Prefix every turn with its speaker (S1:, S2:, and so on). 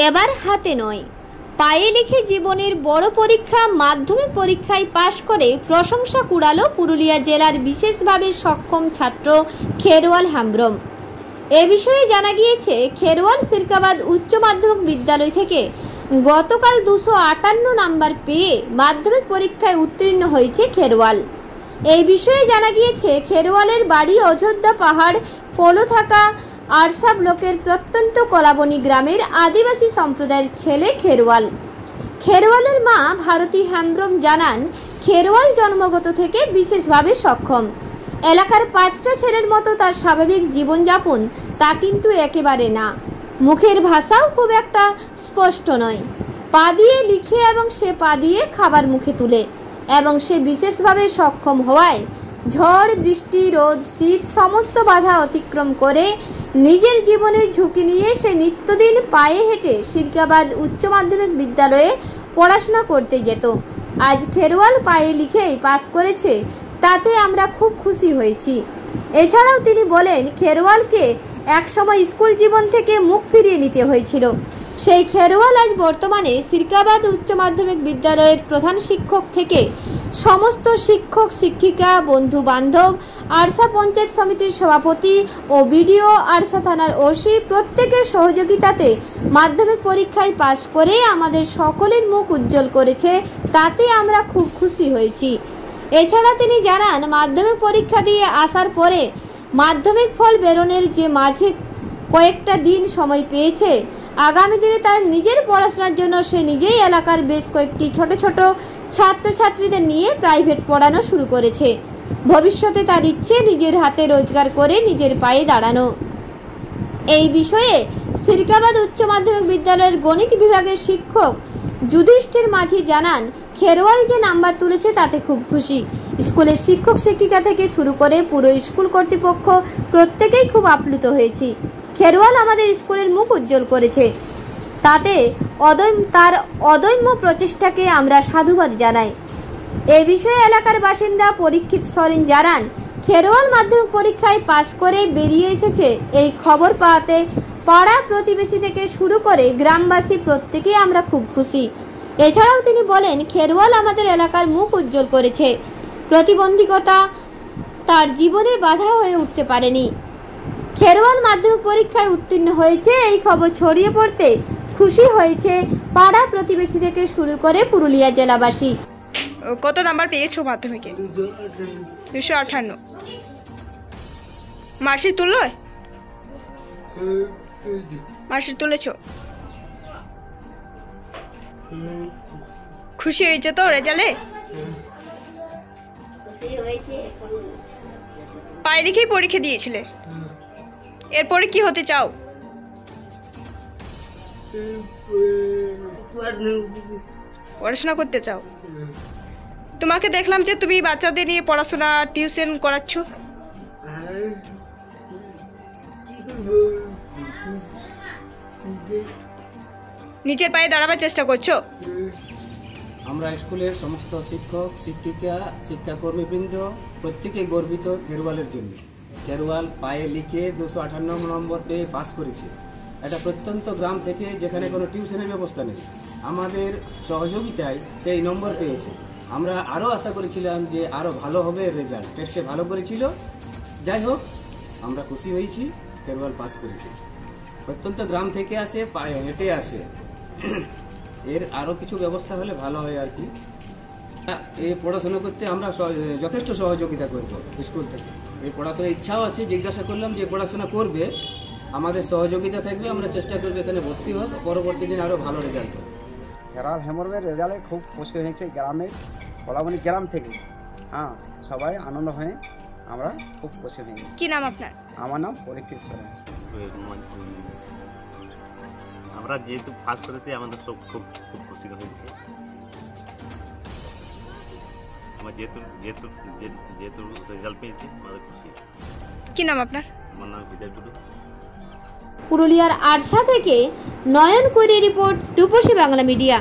S1: এবার হাতে নয় পায়ে লিখে জীবনের বড় পরীক্ষা মাধ্যমিক পরীক্ষায় পাশ করে প্রশংসা কুড়ালো পুরুলিয়া জেলার বিশেষভাবে সক্ষম ছাত্র খেরওয়াল হেমব্রম। এ বিষয়ে জানা গিয়েছে, খেরওয়াল সিরকাবাদ উচ্চ মাধ্যমিক বিদ্যালয় থেকে গতকাল 258 নাম্বার পেয়ে মাধ্যমিক পরীক্ষায় উত্তীর্ণ হয়েছে খেরওয়াল। এই বিষয়ে জানা গিয়েছে, খেরওয়ালের বাড়ি অযোধ্যা পাহাড় পৌলথাকা আরসা ব্লকের প্রত্যন্ত কলাবনী গ্রামের আদিবাসী সম্প্রদায়ের ছেলে খেরওয়াল। খেরওয়ালের মা ভারতী হেমব্রম জানান, খেরওয়াল জন্মগত থেকে বিশেষভাবে সক্ষম। এলাকার 5টা ছেলের মতো তার স্বাভাবিক জীবনযাপন তা কিন্তু একেবারে না। মুখের ভাষাও খুব একটা স্পষ্ট নয়। পা দিয়ে লিখে এবং সে পা দিয়ে খাবার মুখে তুলে এবং সে বিশেষভাবে সক্ষম হওয়ায় ঝড় বৃষ্টি রোদ শীত সমস্ত বাধা অতিক্রম করে নিজের জীবনের ঝুঁকি নিয়ে সে নিত্যদিন পায়ে হেঁটে সিরকাবাদ উচ্চ মাধ্যমিক বিদ্যালয়ে পড়াশোনা করতে যেত। আজ খেরওয়াল পায়ে লিখেই পাস করেছে, তাতে আমরা খুব খুশি হয়েছি। এছাড়াও তিনি বলেন, খেরওয়ালকে একসময় স্কুল জীবন থেকে মুখ ফিরিয়ে নিতে হয়েছিল। সেই খেরওয়াল আজ বর্তমানে সিরকাবাদ উচ্চ মাধ্যমিক বিদ্যালয়ের প্রধান শিক্ষক থেকে সমস্ত শিক্ষক শিক্ষিকা বন্ধু বান্ধব আরসা পঞ্চায়েত সমিতির সভাপতি ও বিডিও আরসা থানার ওসি প্রত্যেকের সহযোগিতাতে মাধ্যমিক পরীক্ষায় পাশ করে আমাদের সকলের মুখ উজ্জ্বল করেছে, তাতে আমরা খুব খুশি হয়েছি। এছাড়া তিনি জানান, মাধ্যমিক পরীক্ষা দিয়ে আসার পরে মাধ্যমিক ফল বেরোনোর যে মাঝে কয়েকটা দিন সময় পেয়েছে, আগামী দিনে তার নিজের পড়াশোনার জন্য সে নিজেই এলাকার বেশ কয়েকটি ছোট ছোট ছাত্রছাত্রীদের নিয়ে প্রাইভেট পড়ানো শুরু করেছে। ভবিষ্যতে তার ইচ্ছে নিজের হাতে রোজগার করে নিজের পায়ে দাঁড়ানো। এই বিষয়ে সিরকাবাদ উচ্চ মাধ্যমিক বিদ্যালয়ের গণিত বিভাগের শিক্ষক যুধিষ্ঠির মাঝি জানান, খেরওয়াল যে নাম্বার তুলেছে তাতে খুব খুশি। স্কুলের শিক্ষক শিক্ষিকা থেকে শুরু করে পুরো স্কুল কর্তৃপক্ষ প্রত্যেকেই খুব আপ্লুত হয়েছি। খেরওয়াল আমাদের স্কুলের মুখ উজ্জ্বল করেছে, তাতে তার অদম্য প্রচেষ্টাকে আমরা সাধুবাদ জানাই। এ বিষয়ে এলাকার বাসিন্দা পরীক্ষিত সরেন জানান, খেরওয়াল মাধ্যমিক পরীক্ষায় পাশ করে বেরিয়ে এসেছে এই খবর পাওয়াতে পাড়া প্রতিবেশী থেকে শুরু করে গ্রামবাসী প্রত্যেকেই আমরা খুব খুশি। এছাড়াও তিনি বলেন, খেরওয়াল আমাদের এলাকার মুখ উজ্জ্বল করেছে। প্রতিবন্ধকতা তার জীবনে বাধা হয়ে উঠতে পারেনি। খেরওয়াল মাধ্যমিক পরীক্ষায় উত্তীর্ণ হয়েছে এই খবর ছড়িয়ে পড়তে খুশি হয়েছে পাড়া প্রতিবেশী থেকে শুরু করে পুরুলিয়া জেলাবাসী।
S2: কত নাম্বার পেয়েছো মাধ্যমিকে? 258। মার্কশিট তুললো? মার্কশিট তুলেছো? খুশি হয়েছে তো রেজাল্টে? পায়ে লিখেই পরীক্ষা দিয়েছিলে, এরপরে কি হতে চাও? পড়াশোনা করতে চাও? তোমাকে দেখলাম যে তুমি বাচ্চাদের নিয়ে পড়াশোনা টিউশন করাচ্ছ। নিজের পায়ে দাঁড়াবার চেষ্টা করছো?
S3: আমরা স্কুলের সমস্ত শিক্ষক শিক্ষিকা শিক্ষাকর্মীবৃন্দ প্রত্যেকেই গর্বিত খেরওয়ালের জন্য। খেরওয়াল পায়ে লিখে 258 নম্বর পেয়ে পাস করেছে। এটা প্রত্যন্ত গ্রাম থেকে, যেখানে কোনো টিউশনের ব্যবস্থা নেই। আমাদের সহযোগিতায় সেই নম্বর পেয়েছে। আমরা আরও আশা করেছিলাম যে আরও ভালো হবে রেজাল্ট, টেস্টে ভালো করেছিল। যাই হোক, আমরা খুশি হয়েছি, খেরওয়াল পাস করেছে। প্রত্যন্ত গ্রাম থেকে আসে, পায়ে হেঁটে আসে। এর আরও কিছু ব্যবস্থা হলে ভালো হয় আর কি। এই পড়াশোনা করতে আমরা যথেষ্ট সহযোগিতা করব স্কুল থেকে। এই পড়াশোনার ইচ্ছাও আছে, জিজ্ঞাসা করলাম যে পড়াশোনা করবে, আমাদের সহযোগিতা থাকবে। আমরা চেষ্টা করবো এখানে ভর্তি হোক, পরবর্তী দিন আরও ভালো রেজাল্ট হবে।
S4: খেরওয়াল হেমব্রমের রেজাল্টে খুব খুশি হয়েছে গ্রামের কলাবনী গ্রাম থেকে। হ্যাঁ, সবাই আনন্দ হয়ে আমরা খুব খুশি হয়ে গেছি।
S2: কি নাম আপনার?
S4: আমার নাম পরীক্ষিত সরেন।
S5: আমরা যেহেতু ফার্স্ট করেছি, আমাদের সব খুব খুব খুশি হয়েছে। আমার যেহেতু রেজাল্ট পেয়েছি, আমাদের খুশি।
S2: কি নাম আপনার?
S5: আমার নাম বিজয় টুডু।
S1: পুরুলিয়ার আরসা থেকে নয়ন কুইরি রিপোর্ট, রূপসী বাংলা মিডিয়া।